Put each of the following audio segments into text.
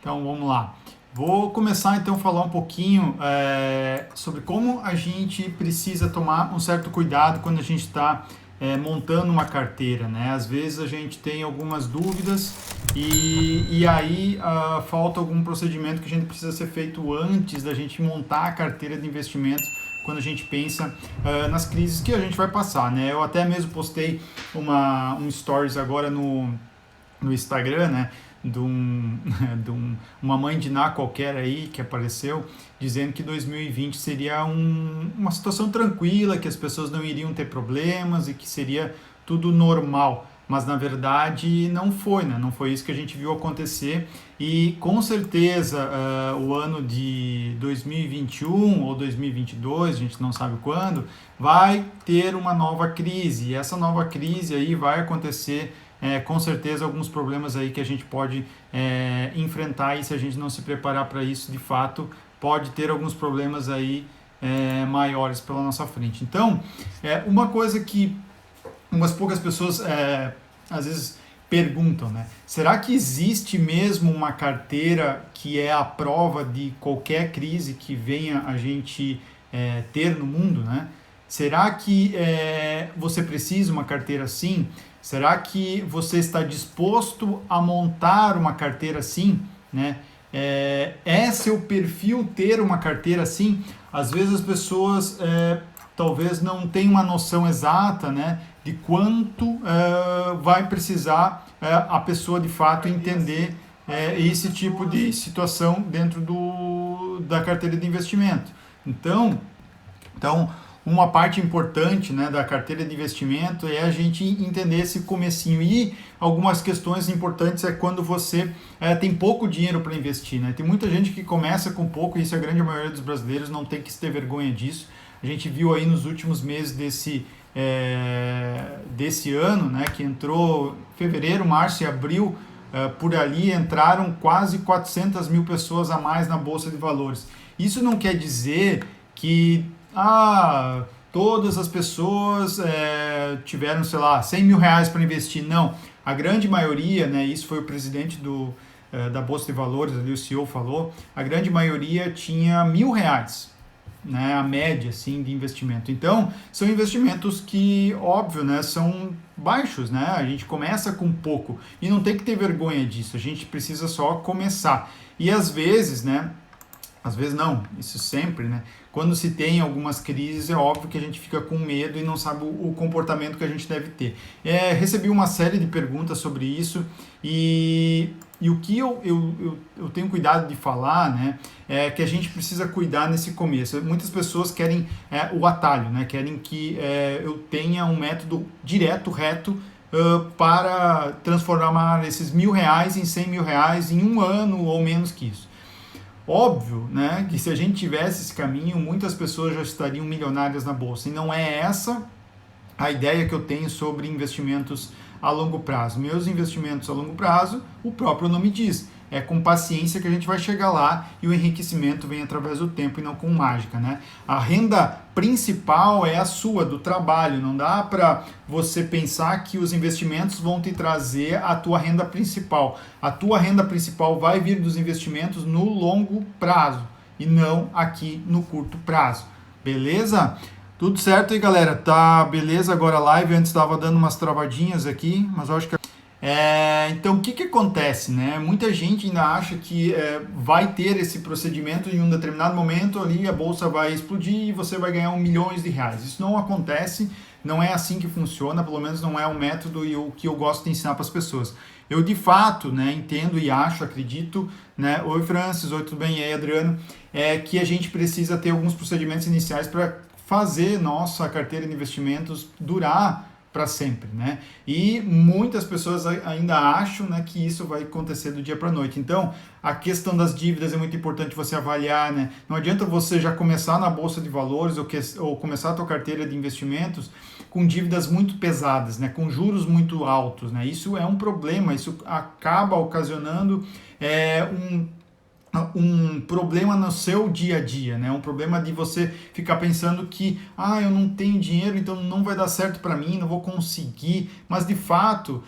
Então vamos lá. Vou começar então a falar um pouquinho sobre como a gente precisa tomar um certo cuidado quando a gente está montando uma carteira, né? Às vezes a gente tem algumas dúvidas e aí falta algum procedimento que a gente precisa ser feito antes da gente montar a carteira de investimentos quando a gente pensa nas crises que a gente vai passar, né? Eu até mesmo postei um stories agora no Instagram, né? Uma mãe de Ná qualquer aí que apareceu dizendo que 2020 seria uma situação tranquila, que as pessoas não iriam ter problemas e que seria tudo normal. Mas na verdade não foi, né? Não foi isso que a gente viu acontecer e com certeza o ano de 2021 ou 2022, a gente não sabe quando, vai ter uma nova crise e essa nova crise aí vai acontecer com certeza alguns problemas aí que a gente pode enfrentar e se a gente não se preparar para isso, de fato, pode ter alguns problemas aí maiores pela nossa frente. Então, uma coisa que umas poucas pessoas às vezes perguntam, né? Será que existe mesmo uma carteira que é a prova de qualquer crise que venha a gente ter no mundo, né? Será que você precisa uma carteira assim? Será que você está disposto a montar uma carteira assim, né? É seu perfil ter uma carteira assim? Às vezes as pessoas talvez não tenham uma noção exata, né, de quanto vai precisar a pessoa de fato entender esse tipo de situação dentro da carteira de investimento. Então, uma parte importante, né, da carteira de investimento é a gente entender esse comecinho. E algumas questões importantes é quando você tem pouco dinheiro para investir, né? Tem muita gente que começa com pouco, e isso é a grande maioria dos brasileiros, não tem que ter vergonha disso. A gente viu aí nos últimos meses desse ano, né, que entrou fevereiro, março e abril, por ali entraram quase 400 mil pessoas a mais na Bolsa de Valores. Isso não quer dizer que todas as pessoas tiveram, sei lá, 100 mil reais para investir. Não, a grande maioria, né, isso foi o presidente da Bolsa de Valores, ali o CEO falou, a grande maioria tinha R$ 1.000, né, a média assim, de investimento. Então, são investimentos que, óbvio, né, são baixos, né? A gente começa com pouco e não tem que ter vergonha disso, a gente precisa só começar. E às vezes, né, às vezes não, isso sempre, né? Quando se tem algumas crises, é óbvio que a gente fica com medo e não sabe o comportamento que a gente deve ter. Recebi uma série de perguntas sobre isso e o que eu tenho cuidado de falar, né, é que a gente precisa cuidar nesse começo. Muitas pessoas querem o atalho, né? Querem que eu tenha um método direto, reto, para transformar esses R$ 1.000 em 100 mil reais em um ano ou menos que isso. Óbvio, né, que se a gente tivesse esse caminho, muitas pessoas já estariam milionárias na bolsa. E não é essa a ideia que eu tenho sobre investimentos a longo prazo. Meus investimentos a longo prazo, o próprio nome diz, é com paciência que a gente vai chegar lá e o enriquecimento vem através do tempo e não com mágica, né? A renda principal é a sua, do trabalho. Não dá para você pensar que os investimentos vão te trazer a tua renda principal. A tua renda principal vai vir dos investimentos no longo prazo e não aqui no curto prazo. Beleza? Tudo certo aí, galera? Tá beleza agora a live. Antes estava dando umas travadinhas aqui, mas eu acho que então, o que acontece, né? Muita gente ainda acha que vai ter esse procedimento em um determinado momento ali, a bolsa vai explodir e você vai ganhar milhões de reais. Isso não acontece, não é assim que funciona, pelo menos não é o método e o que eu gosto de ensinar para as pessoas. Eu, de fato, né, entendo e acho, acredito, né? Oi, Francis, oi, tudo bem? E aí, Adriano? Que a gente precisa ter alguns procedimentos iniciais para fazer nossa carteira de investimentos durar para sempre, né? E muitas pessoas ainda acham, né, que isso vai acontecer do dia para a noite. Então, a questão das dívidas é muito importante você avaliar, né? Não adianta você já começar na bolsa de valores ou começar a tua carteira de investimentos com dívidas muito pesadas, né? Com juros muito altos, né? Isso é um problema, isso acaba ocasionando um problema no seu dia a dia, né? Um problema de você ficar pensando que, eu não tenho dinheiro, então não vai dar certo para mim, não vou conseguir. Mas de fato,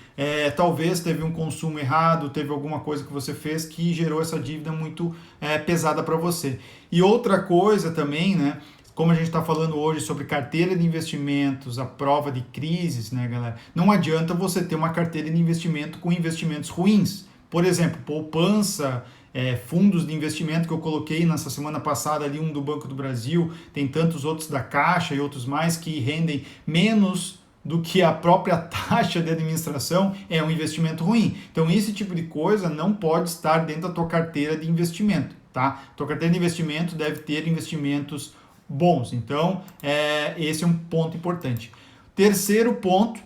talvez teve um consumo errado, teve alguma coisa que você fez que gerou essa dívida muito pesada para você. E outra coisa também, né? Como a gente está falando hoje sobre carteira de investimentos, a prova de crises, né, galera? Não adianta você ter uma carteira de investimento com investimentos ruins. Por exemplo, poupança, fundos de investimento que eu coloquei nessa semana passada ali, um do Banco do Brasil, tem tantos outros da Caixa e outros mais que rendem menos do que a própria taxa de administração, é um investimento ruim. Então esse tipo de coisa não pode estar dentro da tua carteira de investimento, tá? Tua carteira de investimento deve ter investimentos bons. Então esse é um ponto importante. Terceiro ponto: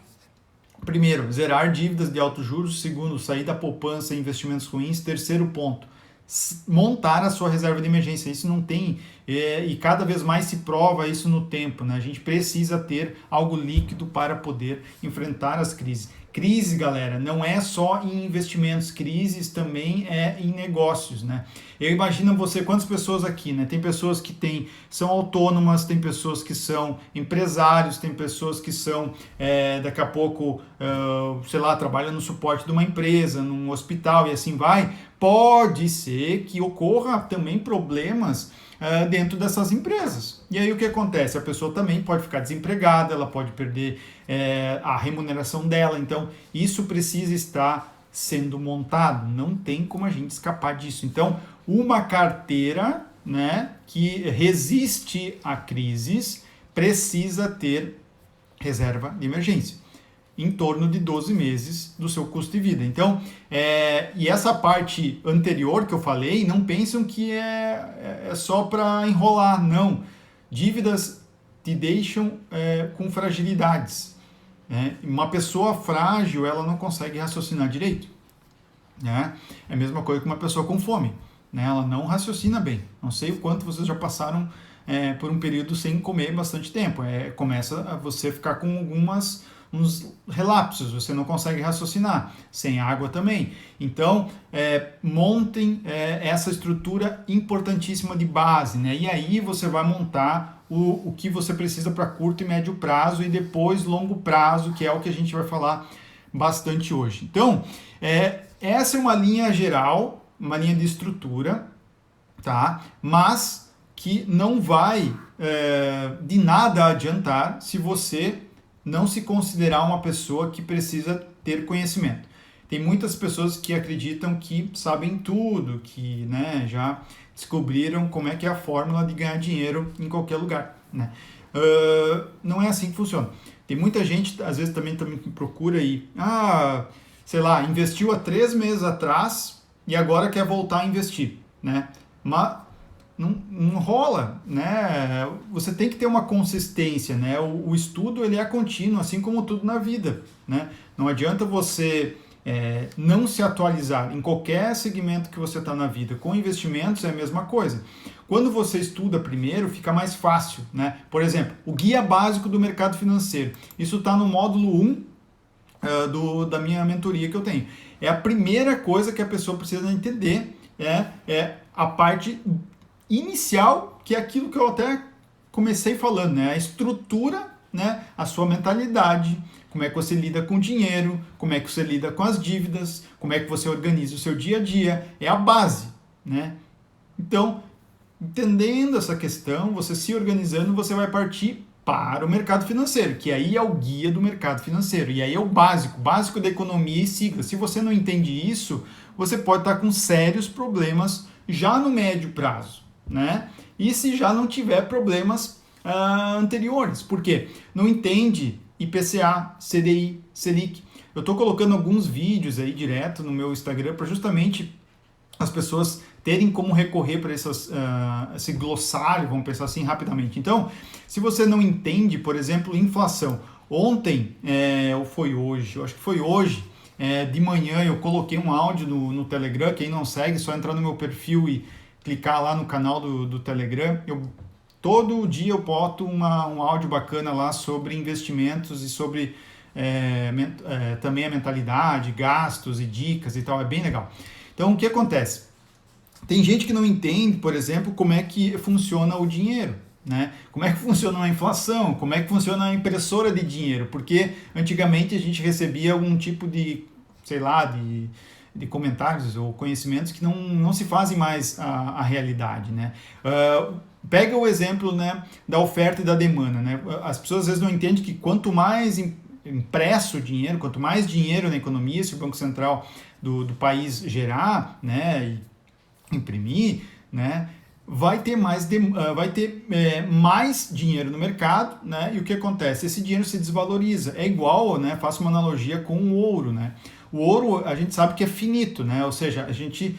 primeiro, zerar dívidas de altos juros. Segundo, sair da poupança e investimentos ruins. Terceiro ponto, montar a sua reserva de emergência. Isso não tem, e cada vez mais se prova isso no tempo, né? A gente precisa ter algo líquido para poder enfrentar as crises. Crise, galera, não é só em investimentos, crises também é em negócios, né? Eu imagino você, quantas pessoas aqui, né? Tem pessoas que são autônomas, tem pessoas que são empresários, tem pessoas que são, daqui a pouco, sei lá, trabalham no suporte de uma empresa, num hospital e assim vai. Pode ser que ocorra também problemas dentro dessas empresas. E aí o que acontece? A pessoa também pode ficar desempregada, ela pode perder a remuneração dela. Então, isso precisa estar sendo montado. Não tem como a gente escapar disso. Então, uma carteira, né, que resiste a crises precisa ter reserva de emergência, em torno de 12 meses do seu custo de vida. Então, e essa parte anterior que eu falei, não pensam que é só para enrolar, não. Dívidas te deixam com fragilidades. Né? Uma pessoa frágil, ela não consegue raciocinar direito. Né? É a mesma coisa que uma pessoa com fome. Né? Ela não raciocina bem. Não sei o quanto vocês já passaram por um período sem comer bastante tempo. Começa a você ficar com uns relapsos, você não consegue raciocinar, sem água também. Então, montem essa estrutura importantíssima de base, né? E aí você vai montar o que você precisa para curto e médio prazo e depois longo prazo, que é o que a gente vai falar bastante hoje. Então, essa é uma linha geral, uma linha de estrutura, tá? Mas que não vai de nada adiantar se você não se considerar uma pessoa que precisa ter conhecimento. Tem muitas pessoas que acreditam que sabem tudo, que, né, já descobriram como é que é a fórmula de ganhar dinheiro em qualquer lugar. Né? Não é assim que funciona. Tem muita gente, às vezes, também me procura e, sei lá, investiu há 3 meses atrás e agora quer voltar a investir. Né? Mas não rola, né? Você tem que ter uma consistência, né? O estudo ele é contínuo, assim como tudo na vida, né? Não adianta você não se atualizar em qualquer segmento que você está na vida. Com investimentos é a mesma coisa. Quando você estuda primeiro, fica mais fácil, né? Por exemplo, o guia básico do mercado financeiro. Isso está no módulo 1 da minha mentoria que eu tenho. É a primeira coisa que a pessoa precisa entender, é a parte inicial, que é aquilo que eu até comecei falando, né? A estrutura, né? A sua mentalidade, como é que você lida com o dinheiro, como é que você lida com as dívidas, como é que você organiza o seu dia a dia, é a base, né? Então, entendendo essa questão, você se organizando, você vai partir para o mercado financeiro, que aí é o guia do mercado financeiro, e aí é o básico da economia e sigla. Se você não entende isso, você pode estar com sérios problemas já no médio prazo, né? E se já não tiver problemas anteriores, por quê? Não entende IPCA, CDI, Selic. Eu estou colocando alguns vídeos aí direto no meu Instagram para justamente as pessoas terem como recorrer para esse glossário, vamos pensar assim rapidamente. Então, se você não entende, por exemplo, inflação, ontem, ou foi hoje, eu acho que foi hoje, de manhã eu coloquei um áudio no Telegram. Quem não segue, só entrar no meu perfil e clicar lá no canal do Telegram. Todo dia eu boto um áudio bacana lá sobre investimentos e sobre também a mentalidade, gastos e dicas e tal, é bem legal. Então, o que acontece? Tem gente que não entende, por exemplo, como é que funciona o dinheiro, né? Como é que funciona a inflação, como é que funciona a impressora de dinheiro, porque antigamente a gente recebia algum tipo de, sei lá, de comentários ou conhecimentos que não se fazem mais a realidade, né? Pega o exemplo, né, da oferta e da demanda, né? As pessoas às vezes não entendem que quanto mais impresso o dinheiro, quanto mais dinheiro na economia, se o Banco Central do país gerar, né, e imprimir, né, vai ter mais dinheiro no mercado, né? E o que acontece? Esse dinheiro se desvaloriza. É igual, né? Faço uma analogia com o ouro, né? O ouro a gente sabe que é finito, né? Ou seja, a gente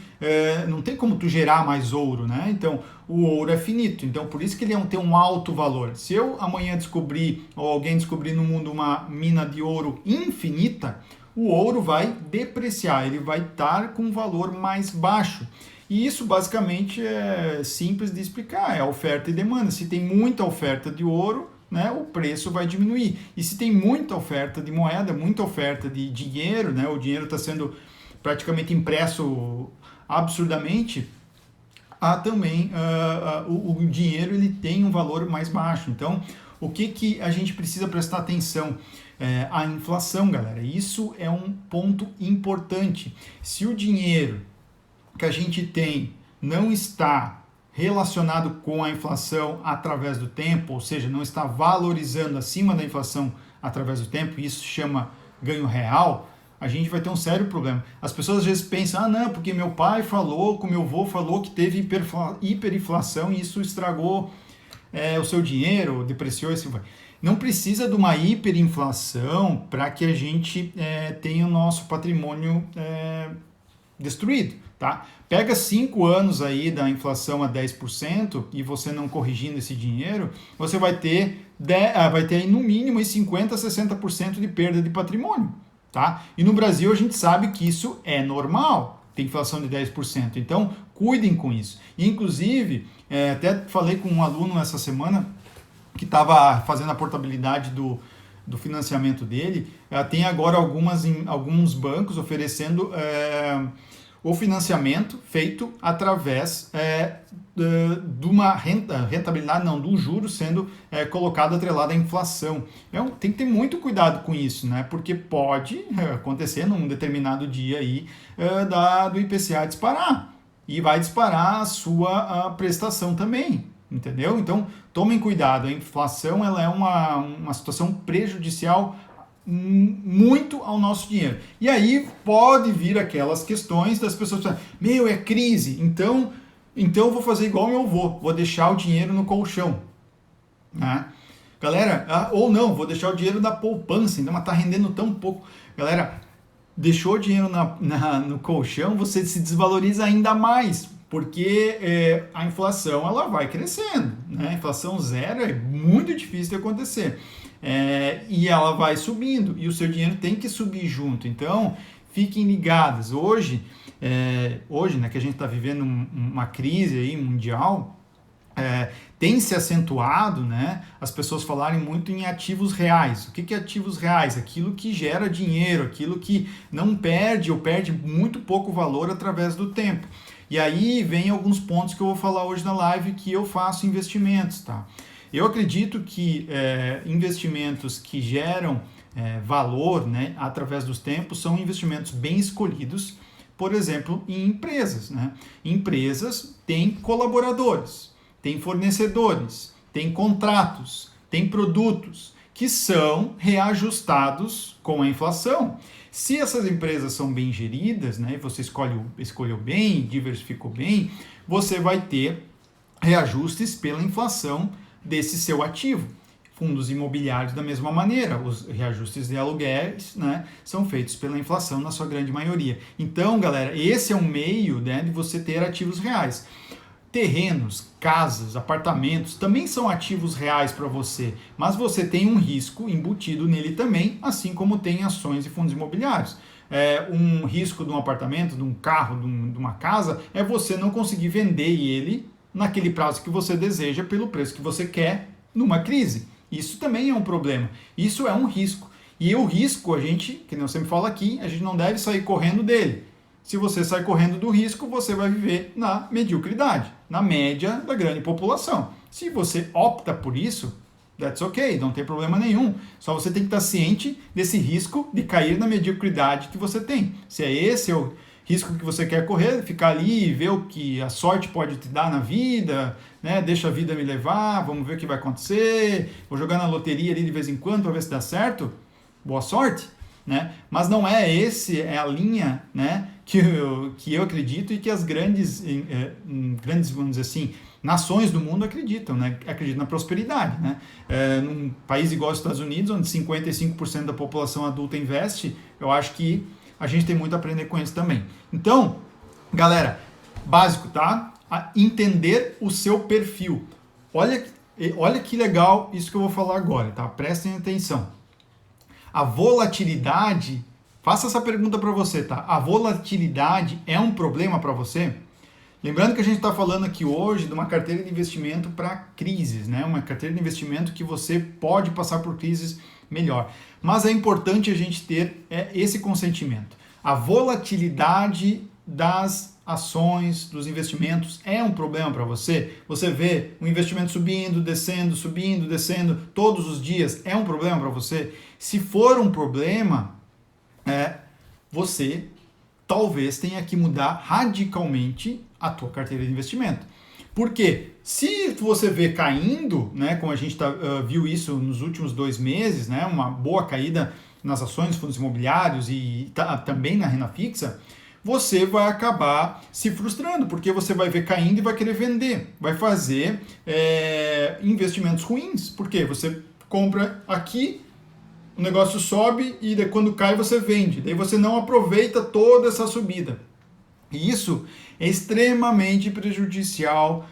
não tem como tu gerar mais ouro, né? Então o ouro é finito. Então por isso que ele tem um alto valor. Se eu amanhã descobrir ou alguém descobrir no mundo uma mina de ouro infinita, o ouro vai depreciar. Ele vai estar com um valor mais baixo. E isso basicamente é simples de explicar, é oferta e demanda. Se tem muita oferta de ouro, né, o preço vai diminuir. E se tem muita oferta de moeda, muita oferta de dinheiro, né, o dinheiro está sendo praticamente impresso absurdamente, também o dinheiro ele tem um valor mais baixo. Então, o que a gente precisa prestar atenção? A inflação, galera. Isso é um ponto importante. Se o dinheiro que a gente tem não está relacionado com a inflação através do tempo, ou seja, não está valorizando acima da inflação através do tempo, isso chama ganho real, a gente vai ter um sério problema. As pessoas às vezes pensam, não, porque meu pai falou, com meu avô falou que teve hiperinflação e isso estragou o seu dinheiro, depreciou esse... Não precisa de uma hiperinflação para que a gente tenha o nosso patrimônio destruído, tá? Pega 5 anos aí da inflação a 10% e você não corrigindo esse dinheiro, você vai ter aí no mínimo 50% a 60% de perda de patrimônio, tá? E no Brasil a gente sabe que isso é normal, tem inflação de 10%, então cuidem com isso. E, inclusive, até falei com um aluno essa semana que estava fazendo a portabilidade do financiamento dele, tem agora alguns bancos oferecendo o financiamento feito através de uma rentabilidade, não, do juro sendo colocado atrelado à inflação. Então, tem que ter muito cuidado com isso, né? Porque pode acontecer num determinado dia aí do IPCA disparar e vai disparar a sua prestação também, entendeu? Então, tomem cuidado, a inflação ela é uma situação prejudicial muito ao nosso dinheiro. E aí pode vir aquelas questões das pessoas pensando, meu, é crise, então eu vou fazer igual meu avô, vou deixar o dinheiro no colchão. Né? Galera, ou não, vou deixar o dinheiro na poupança, então, mas está rendendo tão pouco. Galera, deixou o dinheiro no colchão, você se desvaloriza ainda mais, porque a inflação ela vai crescendo. Né? A inflação zero é muito difícil de acontecer. E ela vai subindo, e o seu dinheiro tem que subir junto. Então, fiquem ligados. Hoje, né, que a gente está vivendo uma crise aí mundial, tem se acentuado, né, as pessoas falarem muito em ativos reais. O que é ativos reais? Aquilo que gera dinheiro, aquilo que não perde ou perde muito pouco valor através do tempo. E aí vem alguns pontos que eu vou falar hoje na live que eu faço investimentos, tá? Eu acredito que investimentos que geram valor, né, através dos tempos são investimentos bem escolhidos, por exemplo, em empresas. Né? Empresas têm colaboradores, têm fornecedores, têm contratos, têm produtos que são reajustados com a inflação. Se essas empresas são bem geridas, né, você escolheu bem, diversificou bem, você vai ter reajustes pela inflação desse seu ativo. Fundos imobiliários da mesma maneira, os reajustes de aluguéis, né, são feitos pela inflação na sua grande maioria. Então, galera, esse é um meio, né, de você ter ativos reais. Terrenos, casas, apartamentos também são ativos reais para você, mas você tem um risco embutido nele também, assim como tem ações e fundos imobiliários. Um risco de um apartamento, de um carro, de uma casa, é você não conseguir vender ele naquele prazo que você deseja, pelo preço que você quer, numa crise. Isso também é um problema. Isso é um risco. E o risco, que eu sempre falo aqui, a gente não deve sair correndo dele. Se você sai correndo do risco, você vai viver na mediocridade, na média da grande população. Se você opta por isso, that's ok, não tem problema nenhum. Só você tem que estar ciente desse risco de cair na mediocridade que você tem. Se é esse o risco que você quer correr, ficar ali e ver o que a sorte pode te dar na vida, né? Deixa a vida me levar, vamos ver o que vai acontecer, vou jogar na loteria ali de vez em quando para ver se dá certo. Boa sorte, né? Mas não é a linha, né, que eu acredito e que as grandes, vamos dizer assim, nações do mundo acreditam, né? Acreditam na prosperidade, né? Num país igual aos Estados Unidos, onde 55% da população adulta investe, eu acho que a gente tem muito a aprender com isso também. Então, galera, básico, tá? Entender o seu perfil. Olha que legal isso que eu vou falar agora, tá? Prestem atenção. A volatilidade, faça essa pergunta para você, tá? A volatilidade é um problema para você? Lembrando que a gente está falando aqui hoje de uma carteira de investimento para crises, né? Uma carteira de investimento que você pode passar por crises melhor. Mas é importante a gente ter esse consentimento. A volatilidade das ações, dos investimentos é um problema para você? Você vê o investimento subindo, descendo todos os dias, é um problema para você? Se for um problema, você talvez tenha que mudar radicalmente a tua carteira de investimento. Porque se você vê caindo, né, como a gente viu isso nos últimos 2 meses, né, uma boa caída nas ações, fundos imobiliários e também na renda fixa, você vai acabar se frustrando, porque você vai ver caindo e vai querer vender, vai fazer investimentos ruins, porque você compra aqui, o negócio sobe e daí, quando cai você vende, daí você não aproveita toda essa subida. E isso é extremamente prejudicial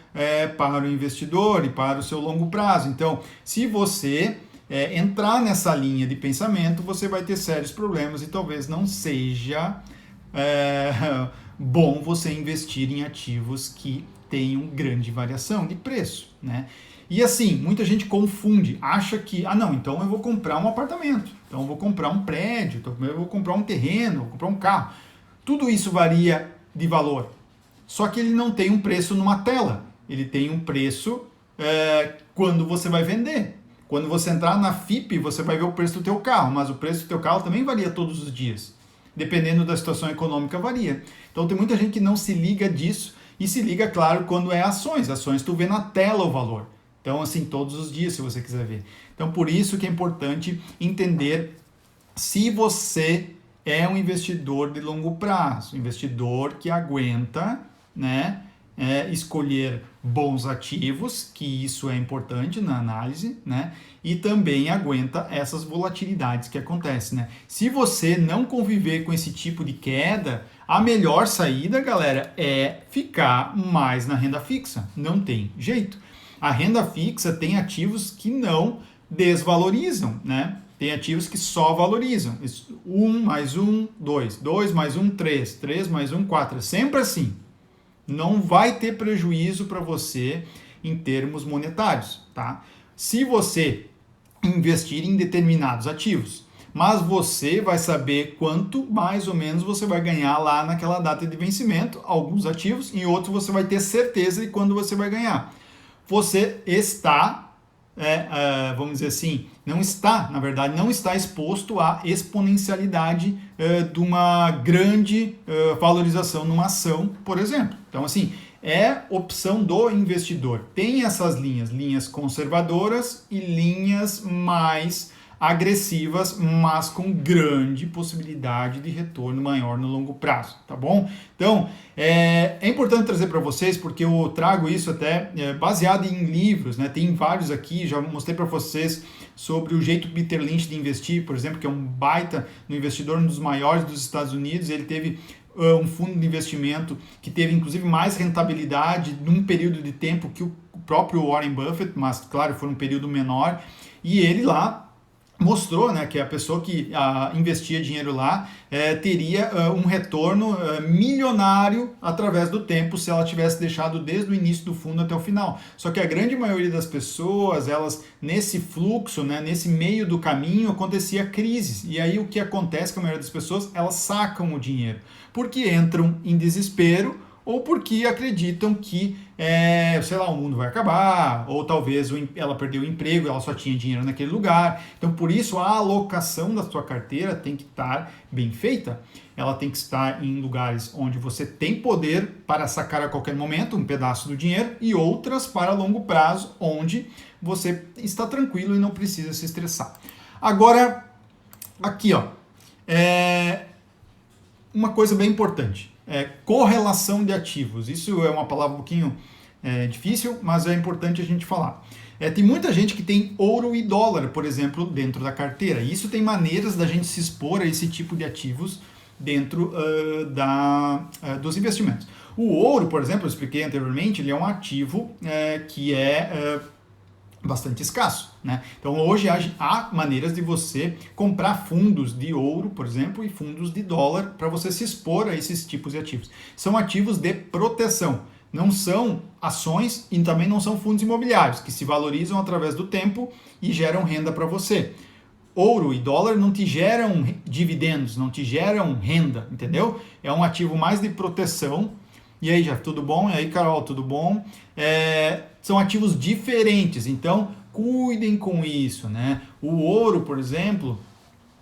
para o investidor e para o seu longo prazo. Então, se você entrar nessa linha de pensamento, você vai ter sérios problemas e talvez não seja bom você investir em ativos que tenham grande variação de preço, né? E assim, muita gente confunde, acha que, não, então eu vou comprar um apartamento, então eu vou comprar um prédio, então eu vou comprar um terreno, vou comprar um carro. Tudo isso varia de valor, só que ele não tem um preço numa tela, ele tem um preço quando você vai vender. Quando você entrar na FIP, você vai ver o preço do teu carro, mas o preço do teu carro também varia todos os dias. Dependendo da situação econômica, varia. Então tem muita gente que não se liga disso e se liga, claro, quando é ações. Ações tu vê na tela o valor. Então, assim, todos os dias, se você quiser ver. Então, por isso que é importante entender se você é um investidor de longo prazo, investidor que aguenta, né, escolher bons ativos, que isso é importante na análise, né, e também aguenta essas volatilidades que acontecem, né. Se você não conviver com esse tipo de queda, a melhor saída, galera, é ficar mais na renda fixa. Não tem jeito. A renda fixa tem ativos que não desvalorizam, né? Tem ativos que só valorizam. 1 mais 1, 2. 2 mais 1, 3. 3 mais 1, 4. É sempre assim. Não vai ter prejuízo para você em termos monetários, tá? Se você investir em determinados ativos, mas você vai saber quanto mais ou menos você vai ganhar lá naquela data de vencimento, alguns ativos, em outros você vai ter certeza de quando você vai ganhar. Você está, vamos dizer assim, não está exposto à exponencialidade de uma grande valorização numa ação, por exemplo. Então, assim, é opção do investidor. Tem essas linhas conservadoras e linhas mais agressivas, mas com grande possibilidade de retorno maior no longo prazo, tá bom? Então, é importante trazer para vocês, porque eu trago isso até baseado em livros, né? Tem vários aqui, já mostrei para vocês sobre o jeito Peter Lynch de investir, por exemplo, que é um baita no investidor, um dos maiores dos Estados Unidos. Ele teve um fundo de investimento que teve inclusive mais rentabilidade num período de tempo que o próprio Warren Buffett, mas claro, foi um período menor, e ele lá mostrou, né, que a pessoa que investia dinheiro lá teria um retorno milionário através do tempo se ela tivesse deixado desde o início do fundo até o final. Só que a grande maioria das pessoas, elas nesse fluxo, né, nesse meio do caminho, acontecia crises. E aí o que acontece com a maioria das pessoas? Elas sacam o dinheiro, porque entram em desespero ou porque acreditam que, sei lá, o mundo vai acabar, ou talvez ela perdeu o emprego, ela só tinha dinheiro naquele lugar. Então, por isso, a alocação da sua carteira tem que estar bem feita. Ela tem que estar em lugares onde você tem poder para sacar a qualquer momento um pedaço do dinheiro e outras para longo prazo, onde você está tranquilo e não precisa se estressar. Agora, aqui, ó, uma coisa bem importante. Correlação de ativos. Isso é uma palavra um pouquinho difícil, mas é importante a gente falar. Tem muita gente que tem ouro e dólar, por exemplo, dentro da carteira. E isso tem maneiras da gente se expor a esse tipo de ativos dentro dos investimentos. O ouro, por exemplo, eu expliquei anteriormente, ele é um ativo que é bastante escasso, né? Então hoje há maneiras de você comprar fundos de ouro, por exemplo, e fundos de dólar para você se expor a esses tipos de ativos. São ativos de proteção, não são ações e também não são fundos imobiliários que se valorizam através do tempo e geram renda para você. Ouro e dólar não te geram dividendos, não te geram renda, entendeu? É um ativo mais de proteção. E aí, já tudo bom? E aí, Carol, tudo bom? São ativos diferentes, então cuidem com isso, né? O ouro, por exemplo,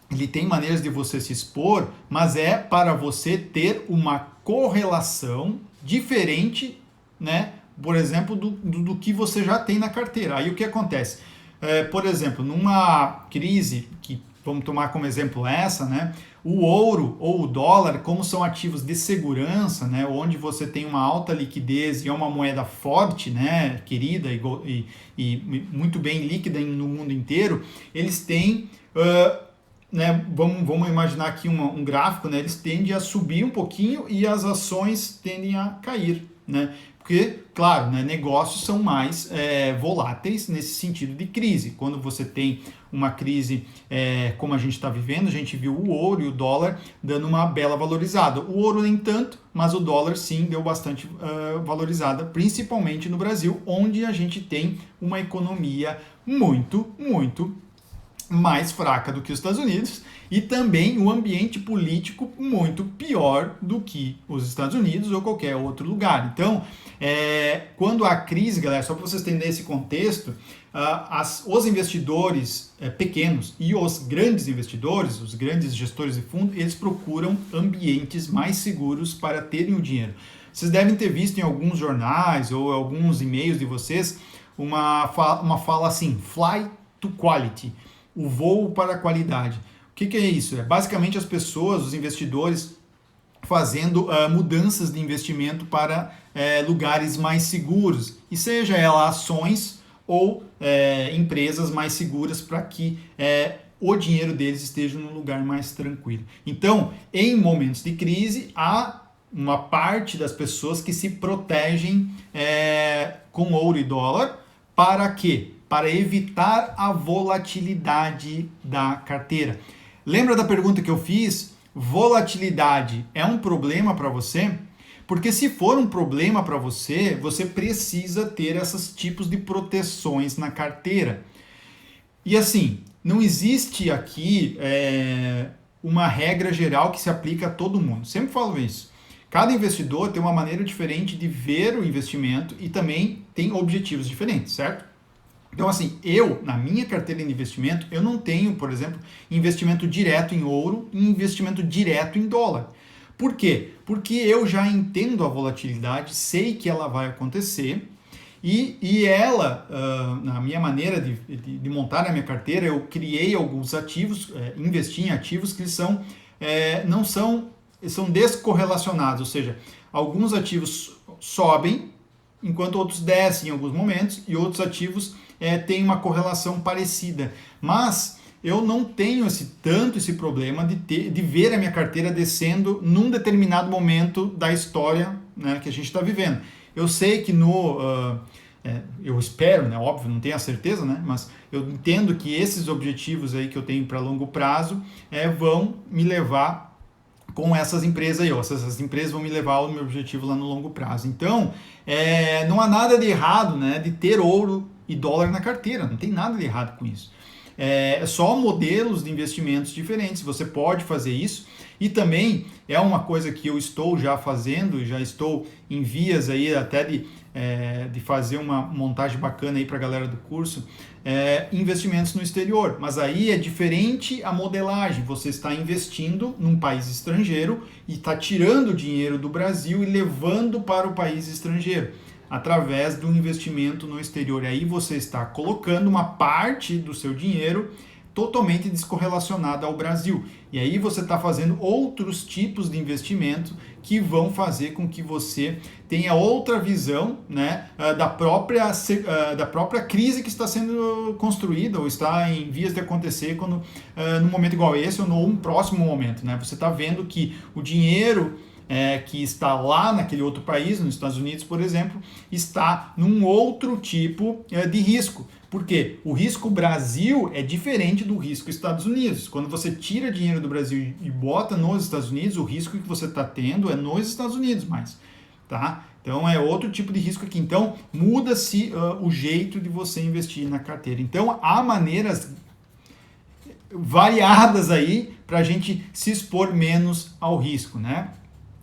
ele tem maneiras de você se expor, mas é para você ter uma correlação diferente, né? Por exemplo, do que você já tem na carteira. Aí o que acontece? Por exemplo, numa crise, que vamos tomar como exemplo essa, né? O ouro ou o dólar, como são ativos de segurança, né, onde você tem uma alta liquidez e é uma moeda forte, né, querida e muito bem líquida no mundo inteiro, eles têm, né, vamos imaginar aqui um gráfico, né, eles tendem a subir um pouquinho e as ações tendem a cair, né? Porque, claro, né, negócios são mais voláteis nesse sentido de crise. Quando você tem uma crise como a gente está vivendo, a gente viu o ouro e o dólar dando uma bela valorizada. O ouro nem tanto, mas o dólar sim deu bastante valorizada, principalmente no Brasil, onde a gente tem uma economia muito, muito mais fraca do que os Estados Unidos e também um ambiente político muito pior do que os Estados Unidos ou qualquer outro lugar. Então, quando há crise, galera, só para vocês entenderem esse contexto, os investidores pequenos e os grandes investidores, os grandes gestores de fundo, eles procuram ambientes mais seguros para terem o dinheiro. Vocês devem ter visto em alguns jornais ou alguns e-mails de vocês uma fala assim, fly to quality, o voo para a qualidade. O que é isso? É basicamente as pessoas, os investidores, fazendo mudanças de investimento para lugares mais seguros, e seja ela ações ou empresas mais seguras para que o dinheiro deles esteja num lugar mais tranquilo. Então, em momentos de crise, há uma parte das pessoas que se protegem com ouro e dólar. Para quê? Para evitar a volatilidade da carteira. Lembra da pergunta que eu fiz? Volatilidade é um problema para você? Porque se for um problema para você, você precisa ter esses tipos de proteções na carteira. E assim, não existe aqui uma regra geral que se aplica a todo mundo. Sempre falo isso. Cada investidor tem uma maneira diferente de ver o investimento e também tem objetivos diferentes, certo? Então, assim, na minha carteira de investimento, eu não tenho, por exemplo, investimento direto em ouro e investimento direto em dólar. Por quê? Porque eu já entendo a volatilidade, sei que ela vai acontecer e ela, na minha maneira de montar a minha carteira, eu criei alguns ativos, investi em ativos que são descorrelacionados, ou seja, alguns ativos sobem, enquanto outros descem em alguns momentos e outros ativos têm uma correlação parecida. Mas eu não tenho tanto esse problema de ver a minha carteira descendo num determinado momento da história, né, que a gente está vivendo. Eu sei que eu espero, né? Óbvio, não tenho a certeza, né? Mas eu entendo que esses objetivos aí que eu tenho para longo prazo vão me levar com essas empresas aí, ó. Essas empresas vão me levar ao meu objetivo lá no longo prazo. Então, não há nada de errado, né, de ter ouro e dólar na carteira, não tem nada de errado com isso. Só modelos de investimentos diferentes, você pode fazer isso. E também é uma coisa que eu estou já fazendo, já estou em vias aí até de fazer uma montagem bacana aí para a galera do curso, investimentos no exterior. Mas aí é diferente a modelagem, você está investindo num país estrangeiro e está tirando o dinheiro do Brasil e levando para o país estrangeiro, através do investimento no exterior. E aí você está colocando uma parte do seu dinheiro totalmente descorrelacionada ao Brasil. E aí você está fazendo outros tipos de investimento que vão fazer com que você tenha outra visão, né, da própria crise que está sendo construída ou está em vias de acontecer quando, num momento igual esse ou num próximo momento. Né? Você está vendo que o dinheiro que está lá naquele outro país, nos Estados Unidos, por exemplo, está num outro tipo de risco. Porque o risco Brasil é diferente do risco Estados Unidos. Quando você tira dinheiro do Brasil e bota nos Estados Unidos, o risco que você está tendo é nos Estados Unidos mais. Tá? Então é outro tipo de risco aqui. Então muda-se o jeito de você investir na carteira. Então há maneiras variadas aí para a gente se expor menos ao risco, né?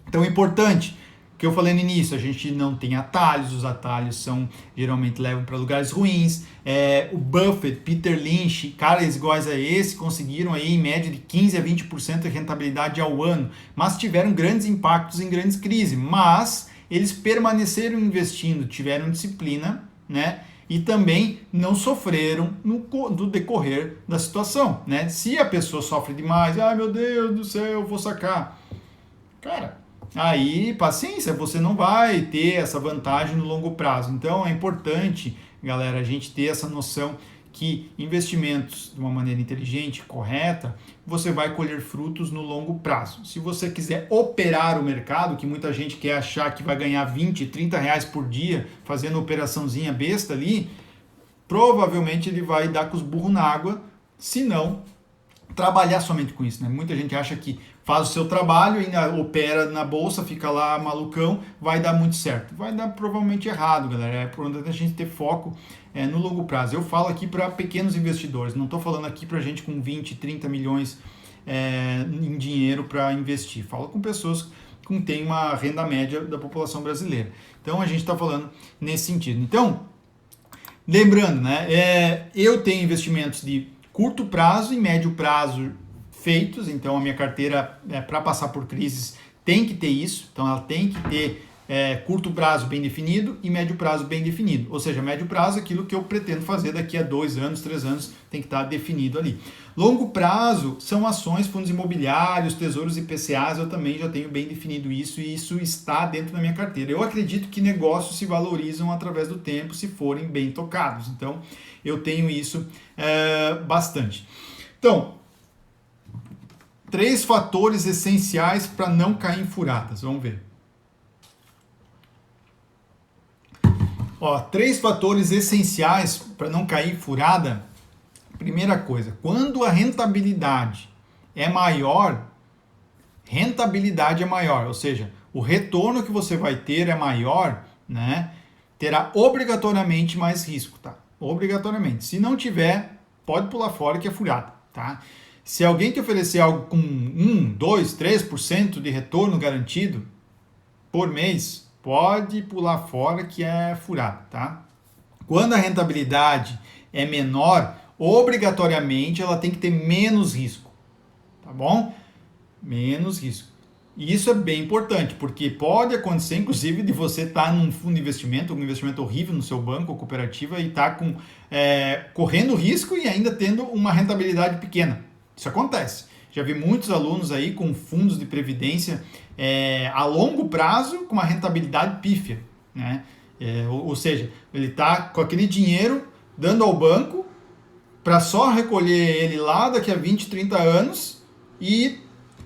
Então é importante, que eu falei no início, a gente não tem atalhos, os atalhos geralmente levam para lugares ruins. O Buffett, Peter Lynch, caras iguais a esse, conseguiram aí em média de 15 a 20% de rentabilidade ao ano, mas tiveram grandes impactos em grandes crises, mas eles permaneceram investindo, tiveram disciplina, né? E também não sofreram no decorrer da situação, né? Se a pessoa sofre demais, ai meu Deus do céu, eu vou sacar. Cara, aí, paciência, você não vai ter essa vantagem no longo prazo. Então, é importante, galera, a gente ter essa noção que investimentos de uma maneira inteligente, correta, você vai colher frutos no longo prazo. Se você quiser operar o mercado, que muita gente quer achar que vai ganhar 20, 30 reais por dia fazendo operaçãozinha besta ali, provavelmente ele vai dar com os burros na água, se não trabalhar somente com isso, né? Muita gente acha que faz o seu trabalho e opera na bolsa, fica lá malucão, vai dar muito certo. Vai dar provavelmente errado, galera. É por onde a gente ter foco no longo prazo. Eu falo aqui para pequenos investidores, não estou falando aqui para gente com 20, 30 milhões em dinheiro para investir. Falo com pessoas que têm uma renda média da população brasileira. Então a gente está falando nesse sentido. Então, lembrando, né? Eu tenho investimentos de curto prazo e médio prazo feitos, então a minha carteira, para passar por crises, tem que ter isso, então ela tem que ter curto prazo bem definido e médio prazo bem definido, ou seja, médio prazo é aquilo que eu pretendo fazer daqui a 2 anos, 3 anos, tem que estar definido ali. Longo prazo são ações, fundos imobiliários, tesouros IPCAs, eu também já tenho bem definido isso e isso está dentro da minha carteira. Eu acredito que negócios se valorizam através do tempo se forem bem tocados, então eu tenho isso bastante. Então, 3 fatores essenciais para não cair em furadas. Vamos ver. 3 fatores essenciais para não cair em furada. Primeira coisa, quando a rentabilidade é maior, ou seja, o retorno que você vai ter é maior, né? Terá obrigatoriamente mais risco, tá? Obrigatoriamente. Se não tiver, pode pular fora que é furada, tá? Se alguém te oferecer algo com 1, 2, 3% de retorno garantido por mês, pode pular fora que é furada, tá? Quando a rentabilidade é menor, obrigatoriamente ela tem que ter menos risco, tá bom? Menos risco. E isso é bem importante, porque pode acontecer, inclusive, de você estar num fundo de investimento, um investimento horrível no seu banco ou cooperativa e estar correndo risco e ainda tendo uma rentabilidade pequena. Isso acontece. Já vi muitos alunos aí com fundos de previdência a longo prazo com uma rentabilidade pífia, né? Ou seja, ele está com aquele dinheiro dando ao banco para só recolher ele lá daqui a 20, 30 anos e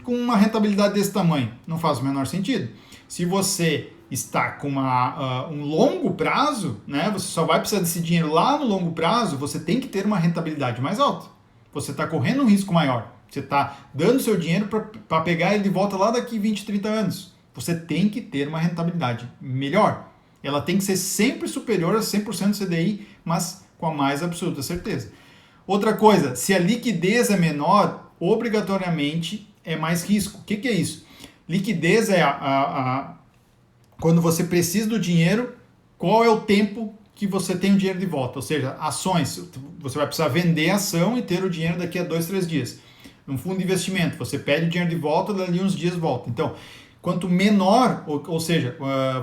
com uma rentabilidade desse tamanho. Não faz o menor sentido. Se você está com um longo prazo, né? Você só vai precisar desse dinheiro lá no longo prazo, você tem que ter uma rentabilidade mais alta. Você está correndo um risco maior. Você está dando seu dinheiro para pegar ele de volta lá daqui 20, 30 anos. Você tem que ter uma rentabilidade melhor. Ela tem que ser sempre superior a 100% do CDI, mas com a mais absoluta certeza. Outra coisa, se a liquidez é menor, obrigatoriamente é mais risco. O que é isso? Liquidez é quando você precisa do dinheiro, qual é o tempo que você tem o dinheiro de volta? Ou seja, ações, você vai precisar vender a ação e ter o dinheiro daqui a 2, 3 dias. Um fundo de investimento, você pede o dinheiro de volta, dali uns dias volta. Então, quanto menor, ou seja,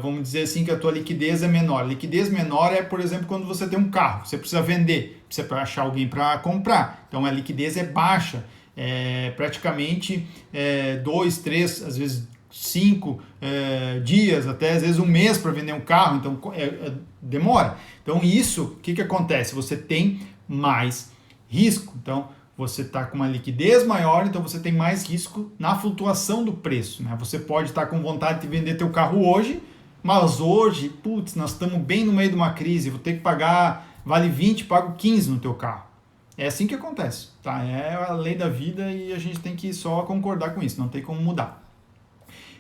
vamos dizer assim que a tua liquidez é menor. Liquidez menor é, por exemplo, quando você tem um carro, você precisa vender, precisa achar alguém para comprar. Então, a liquidez é baixa, praticamente 2, 3, às vezes 5 dias, até às vezes um mês para vender um carro, então demora. Então isso, o que acontece? Você tem mais risco, então você está com uma liquidez maior, então você tem mais risco na flutuação do preço, né? Você pode estar com vontade de vender teu carro hoje, mas hoje, putz, nós estamos bem no meio de uma crise, vou ter que pagar, vale 20, pago 15 no teu carro. É assim que acontece, tá? É a lei da vida e a gente tem que só concordar com isso, não tem como mudar.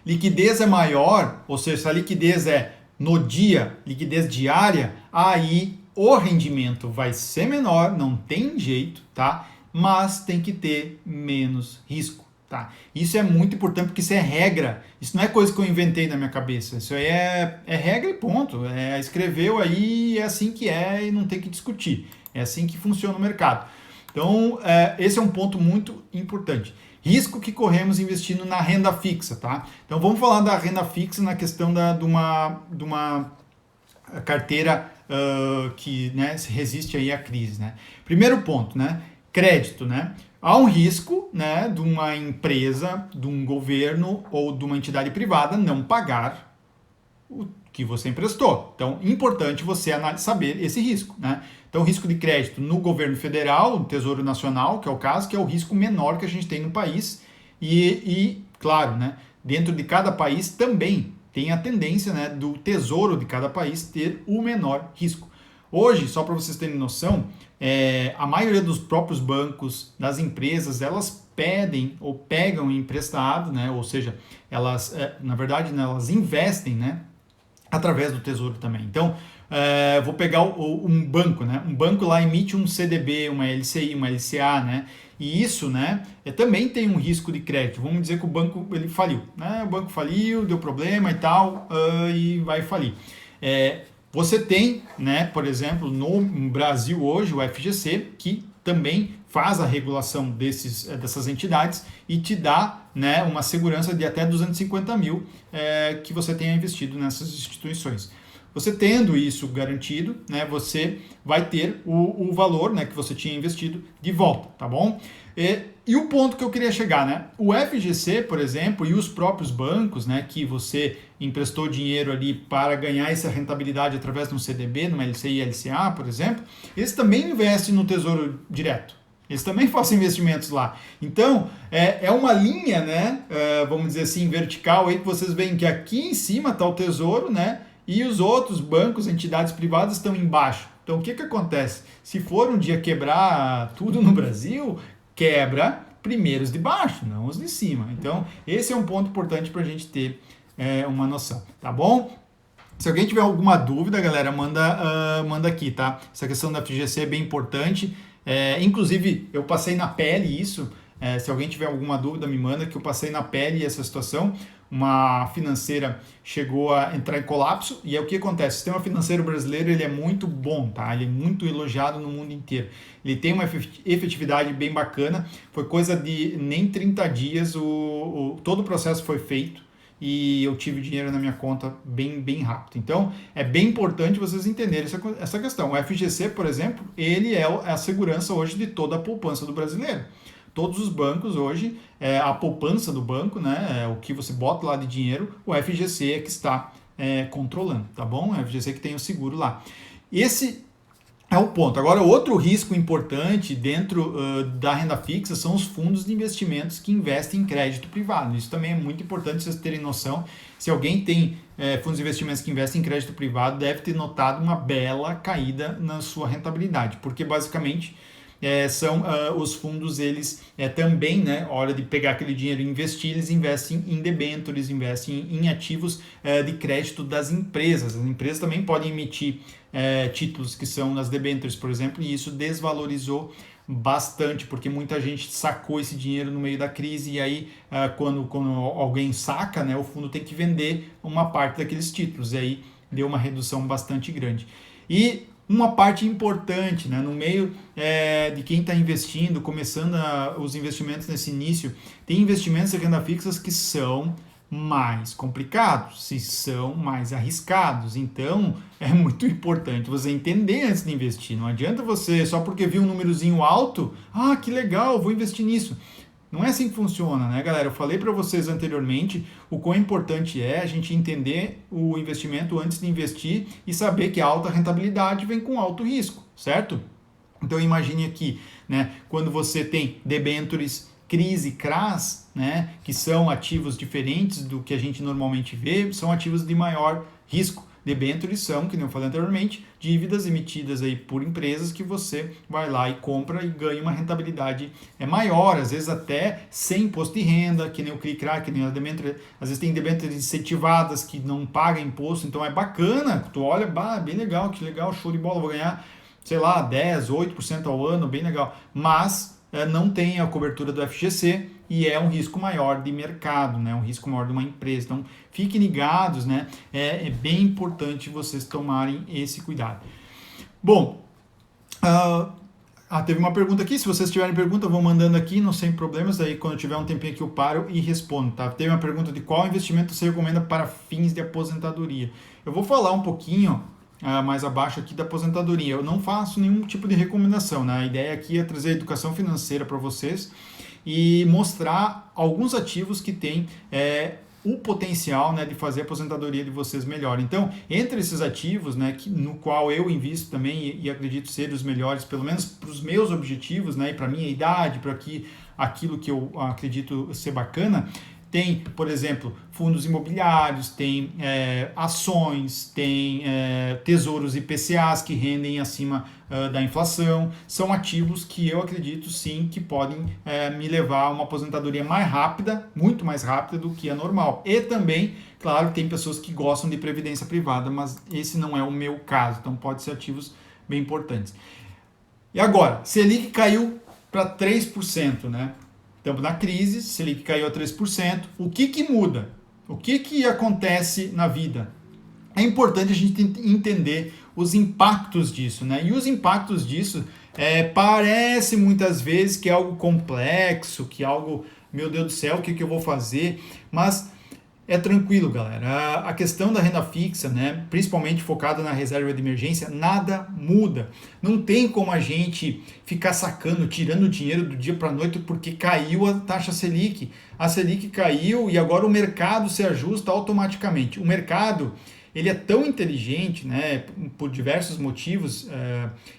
Liquidez é maior, ou seja, se a liquidez é no dia, liquidez diária, aí o rendimento vai ser menor, não tem jeito, tá? Mas tem que ter menos risco, tá? Isso é muito importante porque isso é regra, isso não é coisa que eu inventei na minha cabeça, isso aí é regra e ponto, escreveu aí, é assim que é e não tem que discutir, é assim que funciona o mercado. Então, esse é um ponto muito importante. Risco que corremos investindo na renda fixa, tá? Então vamos falar da renda fixa na questão de uma carteira que, né, resiste aí à crise, né? Primeiro ponto, né? Crédito, né? Há um risco, né, de uma empresa, de um governo ou de uma entidade privada não pagar o que você emprestou. Então, importante você saber esse risco, né? Então, risco de crédito no governo federal, no Tesouro Nacional, que é o caso, que é o risco menor que a gente tem no país. E claro, né, dentro de cada país também tem a tendência, né, do Tesouro de cada país ter o menor risco. Hoje, só para vocês terem noção, a maioria dos próprios bancos, das empresas, elas pedem ou pegam emprestado, né, ou seja, elas, na verdade, né, elas investem, né, através do Tesouro também. Então, vou pegar um banco, né? Um banco lá emite um CDB, uma LCI, uma LCA, né? E isso, né, também tem um risco de crédito. Vamos dizer que o banco ele faliu, né? O banco faliu, deu problema e tal, e vai falir. Você tem, né, por exemplo, no Brasil hoje, o FGC, que também faz a regulação dessas entidades e te dá, né, uma segurança de até 250 mil que você tenha investido nessas instituições. Você tendo isso garantido, né, você vai ter o valor, né, que você tinha investido de volta, tá bom? E o ponto que eu queria chegar, né? O FGC, por exemplo, e os próprios bancos, né, que você emprestou dinheiro ali para ganhar essa rentabilidade através de um CDB, numa LCI e LCA, por exemplo, eles também investem no Tesouro Direto. Eles também fazem investimentos lá. Então, é uma linha, né, vamos dizer assim, vertical aí que vocês veem que aqui em cima está o Tesouro, né, e os outros bancos, entidades privadas estão embaixo. Então, o que acontece? Se for um dia quebrar tudo no Brasil, quebra primeiro os de baixo, não os de cima. Então, esse é um ponto importante para a gente ter uma noção, tá bom? Se alguém tiver alguma dúvida, galera, manda aqui, tá? Essa questão da FGC é bem importante. Inclusive, eu passei na pele isso. Se alguém tiver alguma dúvida, me manda, que eu passei na pele essa situação. Uma financeira chegou a entrar em colapso, e o que acontece? O sistema financeiro brasileiro ele é muito bom, tá? Ele é muito elogiado no mundo inteiro. Ele tem uma efetividade bem bacana, foi coisa de nem 30 dias, todo o processo foi feito e eu tive dinheiro na minha conta bem rápido. Então, é bem importante vocês entenderem essa questão. O FGC, por exemplo, ele é a segurança hoje de toda a poupança do brasileiro. Todos os bancos hoje, a poupança do banco, né, o que você bota lá de dinheiro, o FGC é que está controlando, tá bom? O FGC que tem o seguro lá. Esse é o ponto. Agora, outro risco importante dentro da renda fixa são os fundos de investimentos que investem em crédito privado. Isso também é muito importante vocês terem noção. Se alguém tem fundos de investimentos que investem em crédito privado deve ter notado uma bela caída na sua rentabilidade, porque basicamente são os fundos, eles também, né, hora de pegar aquele dinheiro e investir, eles investem em debêntures, investem em ativos de crédito das empresas. As empresas também podem emitir títulos que são nas debêntures, por exemplo, e isso desvalorizou bastante, porque muita gente sacou esse dinheiro no meio da crise e aí quando alguém saca, né, o fundo tem que vender uma parte daqueles títulos, e aí deu uma redução bastante grande. E uma parte importante, né, no meio de quem está investindo, começando os investimentos nesse início, tem investimentos em renda fixas que são mais complicados, se são mais arriscados. Então, é muito importante você entender antes de investir. Não adianta você, só porque viu um númerozinho alto, que legal, vou investir nisso. Não é assim que funciona, né, galera? Eu falei para vocês anteriormente o quão importante é a gente entender o investimento antes de investir e saber que a alta rentabilidade vem com alto risco, certo? Então, imagine aqui, né, quando você tem debêntures, CRIs e CRAs, né, que são ativos diferentes do que a gente normalmente vê, são ativos de maior risco. Debêntures são, que nem eu falei anteriormente, dívidas emitidas aí por empresas que você vai lá e compra e ganha uma rentabilidade maior, às vezes até sem imposto de renda, que nem o CRI-CRA, que nem a debênture, às vezes tem debêntures incentivadas que não pagam imposto, então é bacana, tu olha, bem legal, que legal, show de bola, vou ganhar, sei lá, 10, 8% ao ano, bem legal, mas não tem a cobertura do FGC e é um risco maior de mercado, né? Um risco maior de uma empresa. Então, fiquem ligados, né? É bem importante vocês tomarem esse cuidado. Bom, teve uma pergunta aqui. Se vocês tiverem pergunta, vão mandando aqui, não sem problemas. Daí, quando tiver um tempinho aqui, eu paro e respondo, tá? Teve uma pergunta de qual investimento você recomenda para fins de aposentadoria. Eu vou falar um pouquinho mais abaixo aqui da aposentadoria. Eu não faço nenhum tipo de recomendação, né? A ideia aqui é trazer educação financeira para vocês e mostrar alguns ativos que têm o potencial, né, de fazer a aposentadoria de vocês melhor. Então, entre esses ativos, né, no qual eu invisto também e acredito ser os melhores, pelo menos para os meus objetivos, né, e para a minha idade, para aquilo que eu acredito ser bacana, tem, por exemplo, fundos imobiliários, tem ações, tem tesouros IPCAs que rendem acima da inflação. São ativos que eu acredito sim que podem me levar a uma aposentadoria mais rápida, muito mais rápida do que a normal. E também, claro, tem pessoas que gostam de previdência privada, mas esse não é o meu caso, então pode ser ativos bem importantes. E agora, Selic caiu para 3%, né? Estamos na crise, Selic caiu a 3%. O que muda? O que acontece na vida? É importante a gente entender os impactos disso, né? E os impactos disso parece muitas vezes que é algo complexo, que é algo, meu Deus do céu, o que eu vou fazer? Mas é tranquilo, galera. A questão da renda fixa, né, principalmente focada na reserva de emergência, nada muda. Não tem como a gente ficar sacando, tirando dinheiro do dia para a noite porque caiu a taxa Selic. A Selic caiu e agora o mercado se ajusta automaticamente. O mercado, ele é tão inteligente, né, por diversos motivos,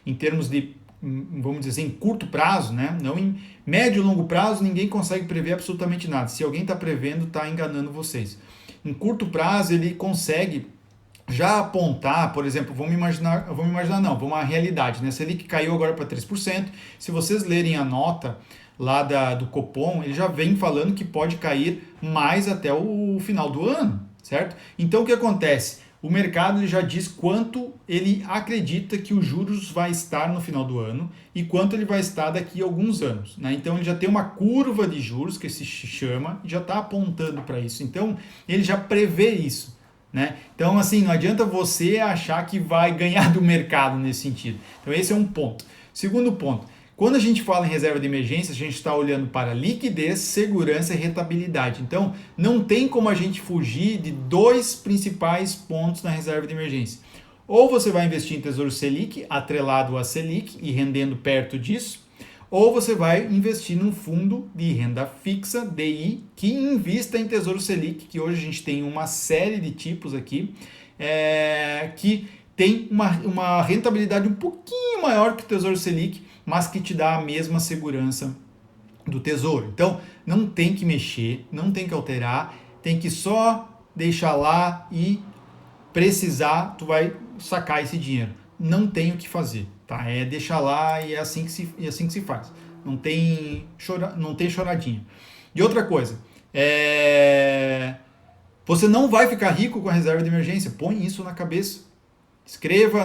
em termos de, vamos dizer assim, em curto prazo, né? Não em médio e longo prazo, ninguém consegue prever absolutamente nada. Se alguém está prevendo, está enganando vocês. Em curto prazo, ele consegue já apontar, por exemplo, vamos imaginar não, vamos à realidade, né? Selic caiu agora para 3%. Se vocês lerem a nota lá do Copom, ele já vem falando que pode cair mais até o final do ano, certo? Então, o que acontece? O mercado já diz quanto ele acredita que os juros vai estar no final do ano e quanto ele vai estar daqui a alguns anos, né? Então ele já tem uma curva de juros que se chama, já está apontando para isso. Então ele já prevê isso, né? Então assim, não adianta você achar que vai ganhar do mercado nesse sentido. Então esse é um ponto. Segundo ponto, quando a gente fala em reserva de emergência, a gente está olhando para liquidez, segurança e rentabilidade. Então, não tem como a gente fugir de dois principais pontos na reserva de emergência. Ou você vai investir em Tesouro Selic, atrelado a Selic e rendendo perto disso, ou você vai investir num fundo de renda fixa, DI, que invista em Tesouro Selic, que hoje a gente tem uma série de tipos aqui, que tem uma rentabilidade um pouquinho maior que o Tesouro Selic, mas que te dá a mesma segurança do tesouro. Então, não tem que mexer, não tem que alterar, tem que só deixar lá e precisar, tu vai sacar esse dinheiro. Não tem o que fazer, tá? É deixar lá e é assim que se faz. Não tem choradinha. E outra coisa, você não vai ficar rico com a reserva de emergência. Põe isso na cabeça. Escreva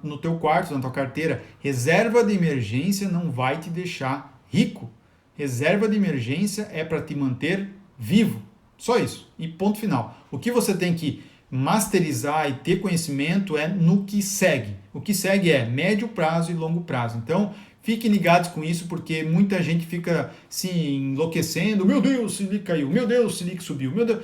no teu quarto, na tua carteira, reserva de emergência não vai te deixar rico. Reserva de emergência é para te manter vivo. Só isso. E ponto final. O que você tem que masterizar e ter conhecimento é no que segue. O que segue é médio prazo e longo prazo. Então, fiquem ligados com isso, porque muita gente fica se enlouquecendo. Meu Deus, o Selic caiu. Meu Deus, o Selic subiu. Meu Deus.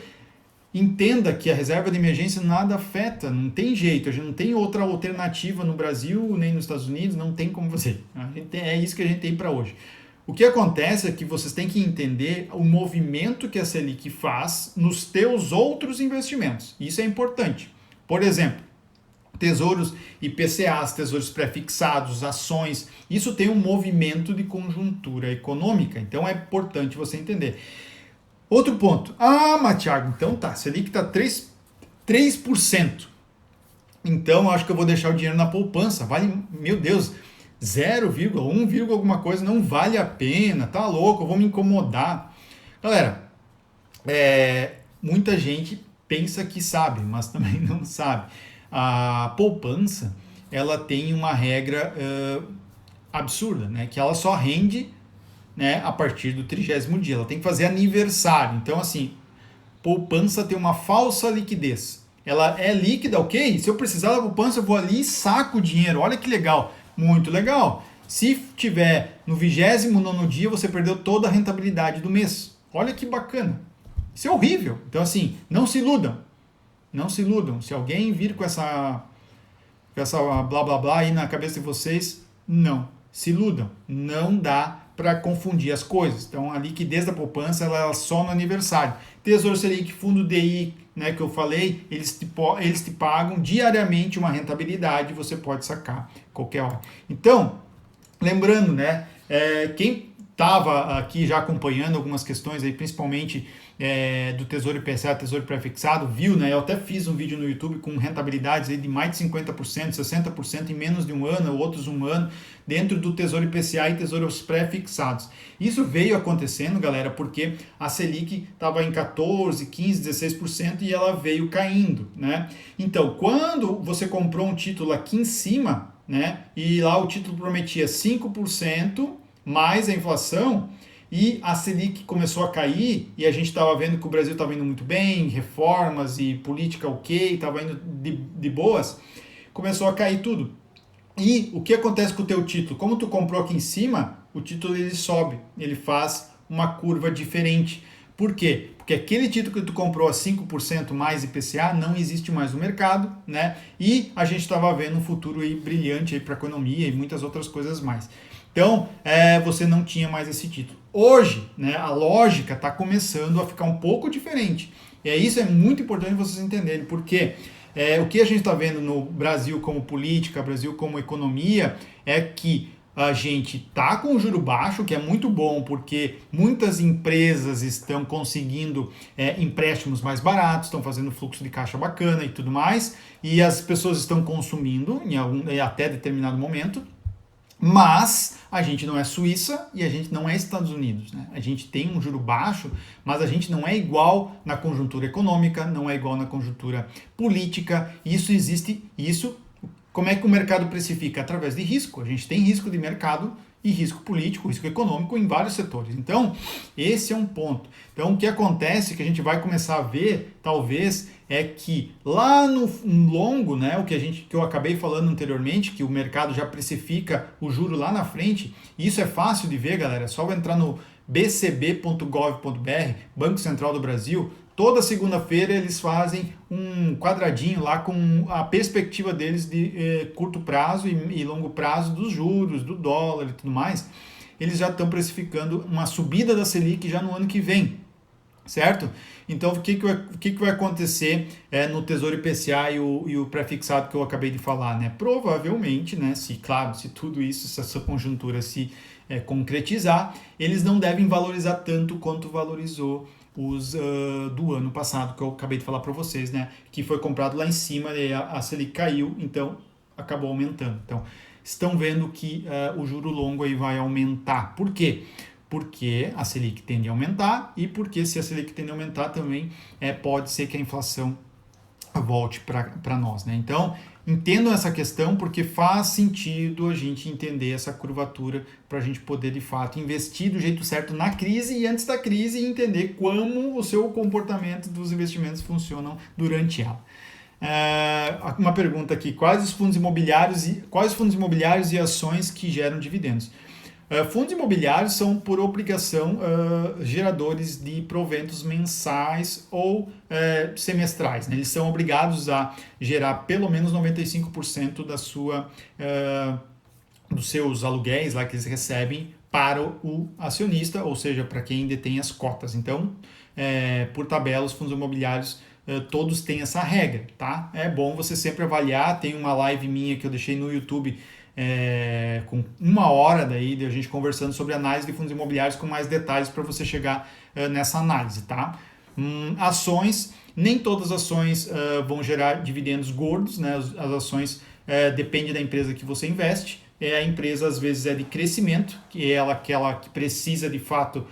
Entenda que a reserva de emergência nada afeta, não tem jeito, a gente não tem outra alternativa no Brasil, nem nos Estados Unidos, não tem como fazer. É isso que a gente tem para hoje. O que acontece é que vocês têm que entender o movimento que a Selic faz nos teus outros investimentos. Isso é importante. Por exemplo, tesouros IPCAs, tesouros pré-fixados, ações, isso tem um movimento de conjuntura econômica, então é importante você entender. Outro ponto. Mas Thiago, então tá, Selic está 3%. Então, acho que eu vou deixar o dinheiro na poupança. Vale, meu Deus, 0,1, alguma coisa, não vale a pena, tá louco, eu vou me incomodar. Galera, muita gente pensa que sabe, mas também não sabe. A poupança, ela tem uma regra absurda, né? Que ela só rende, né, a partir do 30º dia. Ela tem que fazer aniversário. Então, assim, poupança tem uma falsa liquidez. Ela é líquida, ok? Se eu precisar da poupança, eu vou ali e saco o dinheiro. Olha que legal. Muito legal. Se tiver no 29º dia, você perdeu toda a rentabilidade do mês. Olha que bacana. Isso é horrível. Então, assim, não se iludam. Não se iludam. Se alguém vir com essa blá blá blá aí na cabeça de vocês, não se iludam. Não dá para confundir as coisas. Então, a liquidez da poupança ela é só no aniversário. Tesouro Selic, fundo DI, né, que eu falei, eles te pagam diariamente uma rentabilidade, você pode sacar qualquer hora. Então, lembrando, né, quem estava aqui já acompanhando algumas questões aí, principalmente do Tesouro IPCA, Tesouro Pré-fixado, viu, né? Eu até fiz um vídeo no YouTube com rentabilidades aí de mais de 50%, 60% em menos de um ano, outros um ano, dentro do Tesouro IPCA e Tesouros Pré-fixados. Isso veio acontecendo, galera, porque a Selic estava em 14, 15, 16% e ela veio caindo, né? Então, quando você comprou um título aqui em cima, né, e lá o título prometia 5% mais a inflação, e a Selic começou a cair, e a gente estava vendo que o Brasil estava indo muito bem, reformas e política ok, estava indo de boas, começou a cair tudo. E o que acontece com o teu título? Como tu comprou aqui em cima, o título ele sobe, ele faz uma curva diferente. Por quê? Porque aquele título que tu comprou a 5% mais IPCA não existe mais no mercado, né? E a gente estava vendo um futuro aí brilhante aí para a economia e muitas outras coisas mais. Então, você não tinha mais esse título. Hoje, né, a lógica está começando a ficar um pouco diferente. E isso é muito importante vocês entenderem, porque o que a gente está vendo no Brasil como política, Brasil como economia, é que a gente está com o juro baixo, que é muito bom, porque muitas empresas estão conseguindo empréstimos mais baratos, estão fazendo fluxo de caixa bacana e tudo mais, e as pessoas estão consumindo até determinado momento. Mas a gente não é Suíça e a gente não é Estados Unidos, né? A gente tem um juro baixo, mas a gente não é igual na conjuntura econômica, não é igual na conjuntura política. Isso existe, como é que o mercado precifica? Através de risco. A gente tem risco de mercado e risco político, risco econômico em vários setores. Então, esse é um ponto. Então, o que acontece, que a gente vai começar a ver, talvez, é que lá no longo, né, que eu acabei falando anteriormente, que o mercado já precifica o juro lá na frente, e isso é fácil de ver, galera, é só entrar no bcb.gov.br, Banco Central do Brasil. Toda segunda-feira eles fazem um quadradinho lá com a perspectiva deles de curto prazo e longo prazo dos juros, do dólar e tudo mais. Eles já estão precificando uma subida da Selic já no ano que vem, certo? Então, o que vai acontecer no Tesouro IPCA e o pré-fixado que eu acabei de falar, né? Provavelmente, né, se tudo isso, se essa conjuntura se concretizar, eles não devem valorizar tanto quanto valorizou do ano passado, que eu acabei de falar para vocês, né? Que foi comprado lá em cima e a Selic caiu, então acabou aumentando. Então, estão vendo que o juro longo aí vai aumentar. Por quê? Porque a Selic tende a aumentar e porque se a Selic tende a aumentar também pode ser que a inflação volte para nós, né? Então, entendam essa questão porque faz sentido a gente entender essa curvatura para a gente poder, de fato, investir do jeito certo na crise e antes da crise e entender como o seu comportamento dos investimentos funcionam durante ela. Uma pergunta aqui, quais os fundos imobiliários e ações que geram dividendos? Fundos imobiliários são, por obrigação, geradores de proventos mensais ou semestrais, né? Eles são obrigados a gerar pelo menos 95% dos seus aluguéis lá que eles recebem para o acionista, ou seja, para quem detém as cotas. Então, por tabela, os fundos imobiliários todos têm essa regra, tá? É bom você sempre avaliar. Tem uma live minha que eu deixei no YouTube com 1 hora daí de a gente conversando sobre análise de fundos imobiliários com mais detalhes para você chegar nessa análise, tá? Ações, nem todas as ações vão gerar dividendos gordos, né? As ações dependem da empresa que você investe. A empresa às vezes é de crescimento, que é aquela que precisa de fato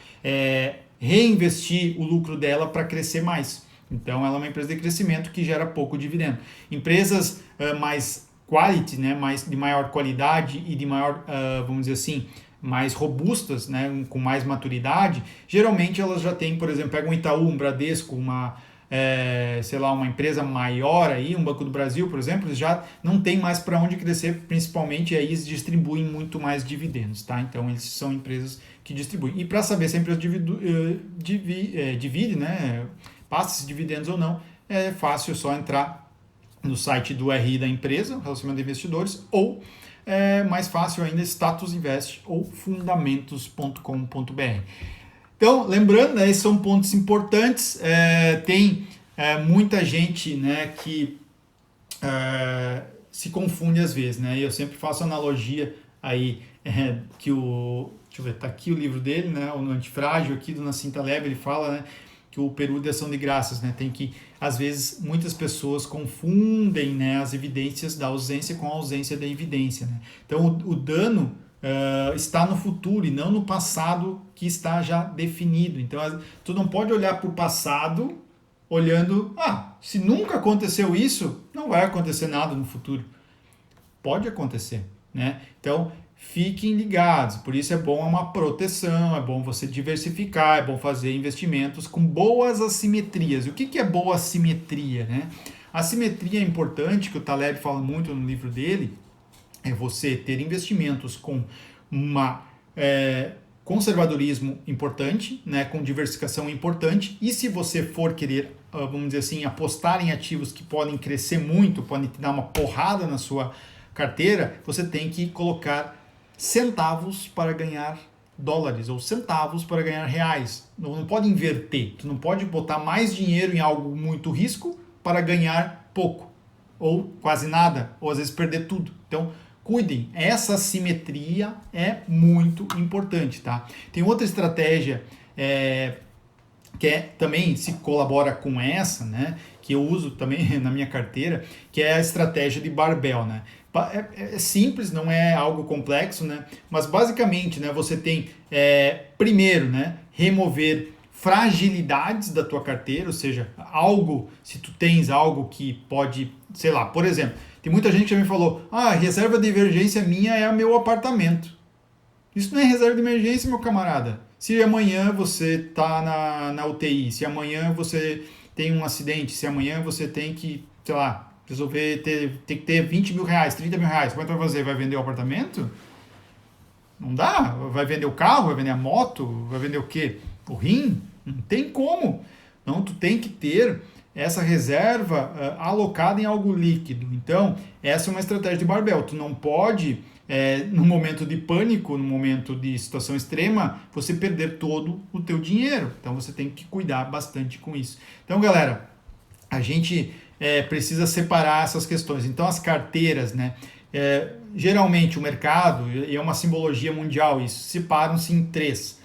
reinvestir o lucro dela para crescer mais. Então ela é uma empresa de crescimento que gera pouco dividendo. Empresas mais quality, né, de maior qualidade e de maior, vamos dizer assim, mais robustas, né, com mais maturidade, geralmente elas já têm, por exemplo, pega um Itaú, um Bradesco, uma empresa maior aí, um Banco do Brasil, por exemplo, eles já não tem mais para onde crescer, principalmente aí eles distribuem muito mais dividendos, tá? Então eles são empresas que distribuem. E para saber se a empresa divide, né, passa esses dividendos ou não, é fácil só entrar no site do RI da empresa, Relacionamento de Investidores, ou mais fácil ainda, Status Invest ou fundamentos.com.br. Então, lembrando, né, esses são pontos importantes. Tem muita gente, né, que se confunde às vezes, né? E eu sempre faço analogia aí que deixa eu ver, tá aqui o livro dele, né, o Antifrágil aqui do Nassim Taleb, ele fala, né, que o período de ação de graças, né, tem que, às vezes, muitas pessoas confundem, né, as evidências da ausência com a ausência da evidência, né? Então, o dano está no futuro e não no passado que está já definido. Então, tu não pode olhar para o passado olhando, se nunca aconteceu isso, não vai acontecer nada no futuro. Pode acontecer, né? Então, fiquem ligados, por isso é bom uma proteção, é bom você diversificar, é bom fazer investimentos com boas assimetrias. O que é boa assimetria, né? A assimetria é importante, que o Taleb fala muito no livro dele, é você ter investimentos com conservadorismo importante, né, com diversificação importante, e se você for querer, vamos dizer assim, apostar em ativos que podem crescer muito, podem te dar uma porrada na sua carteira, você tem que colocar centavos para ganhar dólares ou centavos para ganhar reais. Não pode inverter. Tu não pode botar mais dinheiro em algo muito risco para ganhar pouco ou quase nada, ou às vezes perder tudo. Então, cuidem. Essa simetria é muito importante, tá? Tem outra estratégia que também se colabora com essa, né? Que eu uso também na minha carteira, que é a estratégia de barbell, né? É simples, não é algo complexo, né? Mas basicamente, né, você tem primeiro, né, remover fragilidades da tua carteira, ou seja, se tu tens algo que pode, sei lá, por exemplo, tem muita gente que já me falou, a reserva de emergência minha é o meu apartamento. Isso não é reserva de emergência, meu camarada. Se amanhã você tá na UTI, se amanhã você tem um acidente, se amanhã você tem que, sei lá, resolver tem que ter 20 mil reais, 30 mil reais, como é que vai fazer? Vai vender o apartamento? Não dá? Vai vender o carro? Vai vender a moto? Vai vender o quê? O rim? Não tem como. Não, tu tem que ter essa reserva alocada em algo líquido. Então, essa é uma estratégia de barbell. Tu não pode, no momento de pânico, no momento de situação extrema, você perder todo o teu dinheiro. Então, você tem que cuidar bastante com isso. Então, galera, a gente precisa separar essas questões. Então, as carteiras, né? Geralmente, o mercado, e é uma simbologia mundial isso, separam-se em 3.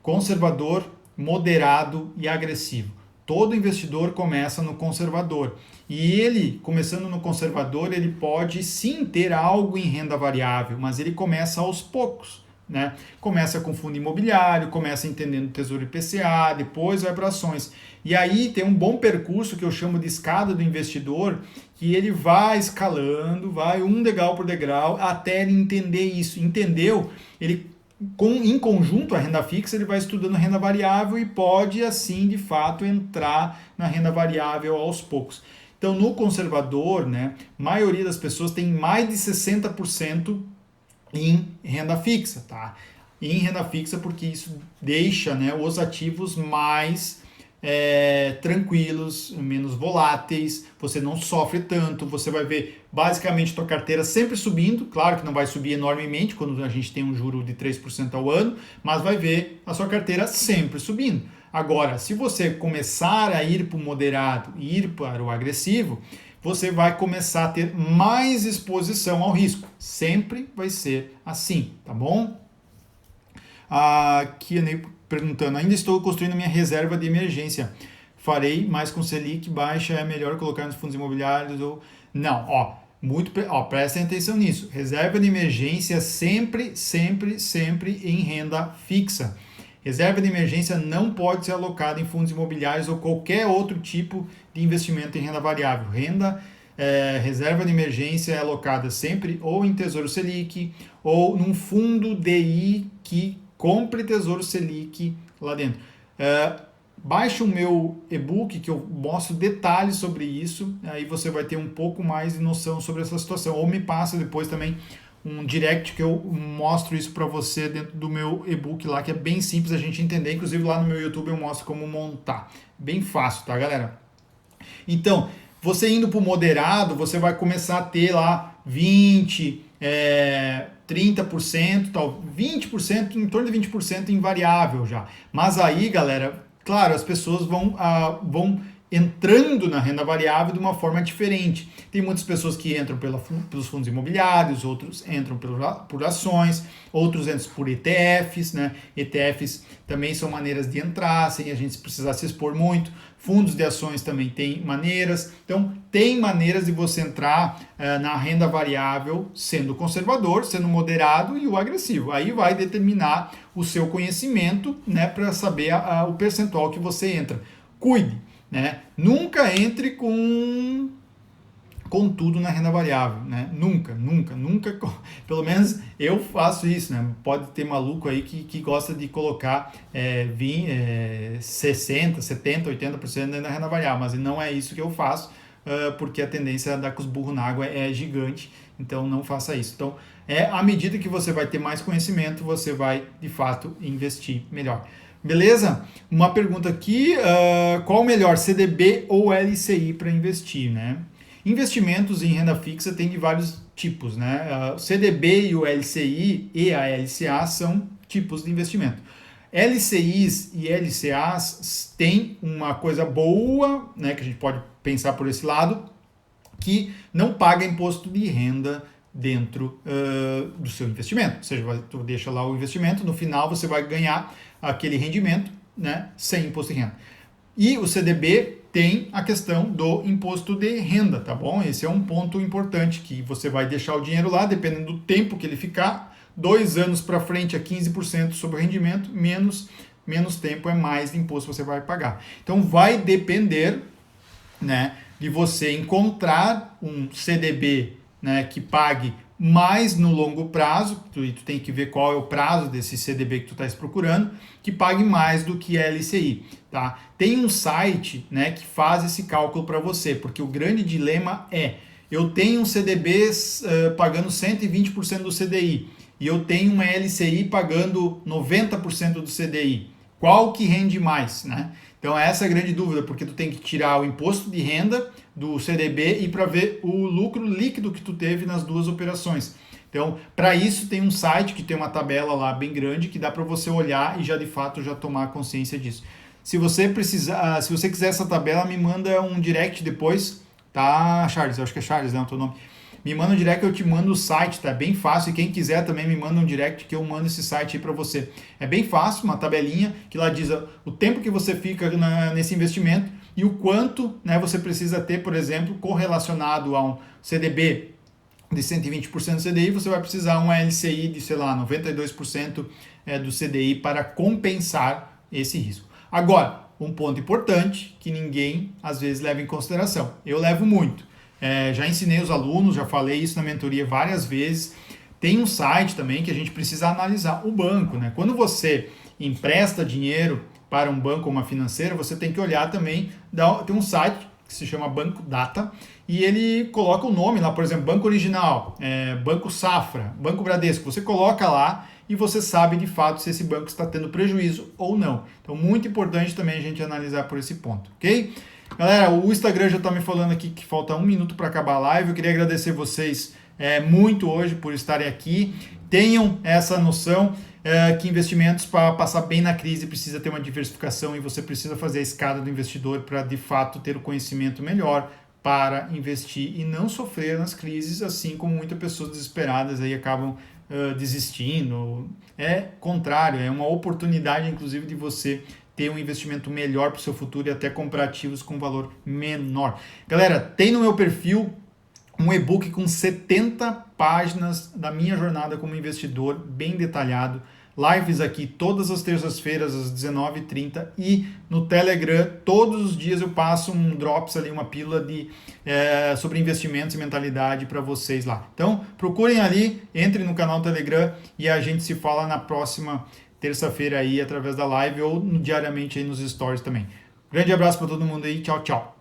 Conservador, moderado e agressivo. Todo investidor começa no conservador. E ele, começando no conservador, ele pode sim ter algo em renda variável, mas ele começa aos poucos. Né? Começa com fundo imobiliário, começa entendendo Tesouro IPCA, depois vai para ações. E aí tem um bom percurso que eu chamo de escada do investidor, que ele vai escalando, vai um degrau por degrau, até ele entender isso. Entendeu? Ele, em conjunto à renda fixa, ele vai estudando renda variável e pode, assim, de fato, entrar na renda variável aos poucos. Então, no conservador, né, a maioria das pessoas tem mais de 60% em renda fixa, tá? Em renda fixa, porque isso deixa, né, os ativos mais tranquilos, menos voláteis, você não sofre tanto, você vai ver basicamente tua carteira sempre subindo, claro que não vai subir enormemente quando a gente tem um juro de 3% ao ano, mas vai ver a sua carteira sempre subindo. Agora, se você começar a ir para o moderado e ir para o agressivo, você vai começar a ter mais exposição ao risco. Sempre vai ser assim, tá bom? Aqui, perguntando, ainda estou construindo minha reserva de emergência. Farei, mas com Selic baixa é melhor colocar nos fundos imobiliários ou... Não, prestem atenção nisso. Reserva de emergência sempre em renda fixa. Reserva de emergência não pode ser alocada em fundos imobiliários ou qualquer outro tipo de investimento em renda variável. Reserva de emergência é alocada sempre ou em Tesouro Selic ou num fundo DI que compre Tesouro Selic lá dentro. Baixe o meu e-book que eu mostro detalhes sobre isso, aí você vai ter um pouco mais de noção sobre essa situação. Ou me passa depois também um direct que eu mostro isso para você dentro do meu e-book lá, que é bem simples a gente entender. Inclusive lá no meu YouTube eu mostro como montar. Bem fácil, tá, galera? Então, você indo para o moderado, você vai começar a ter lá 20%, 30%, tal, 20%, em torno de 20% em variável já. Mas aí, galera, claro, as pessoas vão entrando na renda variável de uma forma diferente. Tem muitas pessoas que entram pelos fundos imobiliários, outros entram por ações, outros entram por ETFs, né? ETFs também são maneiras de entrar, sem a gente precisar se expor muito. Fundos de ações também tem maneiras. Então, tem maneiras de você entrar na renda variável sendo conservador, sendo moderado e o agressivo. Aí vai determinar o seu conhecimento, né, para saber o percentual que você entra. Cuide, né? Nunca entre com tudo na renda variável, né? Nunca, pelo menos eu faço isso, né? Pode ter maluco aí que gosta de colocar 60%, 70%, 80% na renda variável, mas não é isso que eu faço, porque a tendência a dar com os burros na água é gigante, então não faça isso. Então, à medida que você vai ter mais conhecimento, você vai, de fato, investir melhor. Beleza? Uma pergunta aqui, qual melhor, CDB ou LCI para investir, né? Investimentos em renda fixa tem de vários tipos, né? O CDB e o LCI e a LCA são tipos de investimento. LCIs e LCAs têm uma coisa boa, né, que a gente pode pensar por esse lado, que não paga imposto de renda dentro do seu investimento. Ou seja, tu deixa lá o investimento, no final você vai ganhar aquele rendimento, né, sem imposto de renda. E o CDB tem a questão do imposto de renda, tá bom? Esse é um ponto importante, que você vai deixar o dinheiro lá, dependendo do tempo que ele ficar, 2 anos para frente é 15% sobre o rendimento, menos tempo é mais de imposto que você vai pagar. Então vai depender, né, de você encontrar um CDB, né, que pague mais no longo prazo, tu tem que ver qual é o prazo desse CDB que tu estás procurando, que pague mais do que a LCI, tá? Tem um site, né, que faz esse cálculo para você, porque o grande dilema é, eu tenho um CDB pagando 120% do CDI, e eu tenho uma LCI pagando 90% do CDI. Qual que rende mais, né? Então essa é a grande dúvida, porque tu tem que tirar o imposto de renda do CDB e para ver o lucro líquido que tu teve nas duas operações. Então, para isso tem um site que tem uma tabela lá bem grande que dá para você olhar e já de fato já tomar consciência disso. Se você precisar, se você quiser essa tabela, me manda um direct depois, tá, Charles? Eu acho que é Charles, né, o teu nome. me manda um direct, eu te mando o site, tá bem fácil, e quem quiser também me manda um direct que eu mando esse site aí para você. É bem fácil, uma tabelinha que lá diz o tempo que você fica nesse investimento e o quanto, né, você precisa ter, por exemplo, correlacionado a um CDB de 120% do CDI, você vai precisar uma LCI de, sei lá, 92% do CDI para compensar esse risco. Agora, um ponto importante que ninguém às vezes leva em consideração. Eu levo muito. Já ensinei os alunos, já falei isso na mentoria várias vezes. Tem um site também que a gente precisa analisar o banco, né? Quando você empresta dinheiro para um banco ou uma financeira, você tem que olhar também, tem um site que se chama Banco Data, e ele coloca o nome lá, por exemplo, Banco Original, Banco Safra, Banco Bradesco. Você coloca lá e você sabe de fato se esse banco está tendo prejuízo ou não. Então, muito importante também a gente analisar por esse ponto, ok? Galera, o Instagram já está me falando aqui que falta 1 minuto para acabar a live. Eu queria agradecer vocês muito hoje por estarem aqui. Tenham essa noção que investimentos, para passar bem na crise, precisa ter uma diversificação e você precisa fazer a escada do investidor para de fato ter o conhecimento melhor para investir e não sofrer nas crises, assim como muitas pessoas desesperadas aí acabam desistindo. É contrário, é uma oportunidade inclusive de você ter um investimento melhor para o seu futuro e até comprar ativos com valor menor. Galera, tem no meu perfil um e-book com 70 páginas da minha jornada como investidor, bem detalhado. Lives aqui todas as terças-feiras às 19h30 e no Telegram todos os dias eu passo um drops ali, uma pílula sobre investimentos e mentalidade para vocês lá. Então procurem ali, entrem no canal Telegram e a gente se fala na próxima terça-feira aí através da live ou diariamente aí nos stories também. Grande abraço para todo mundo aí, tchau, tchau.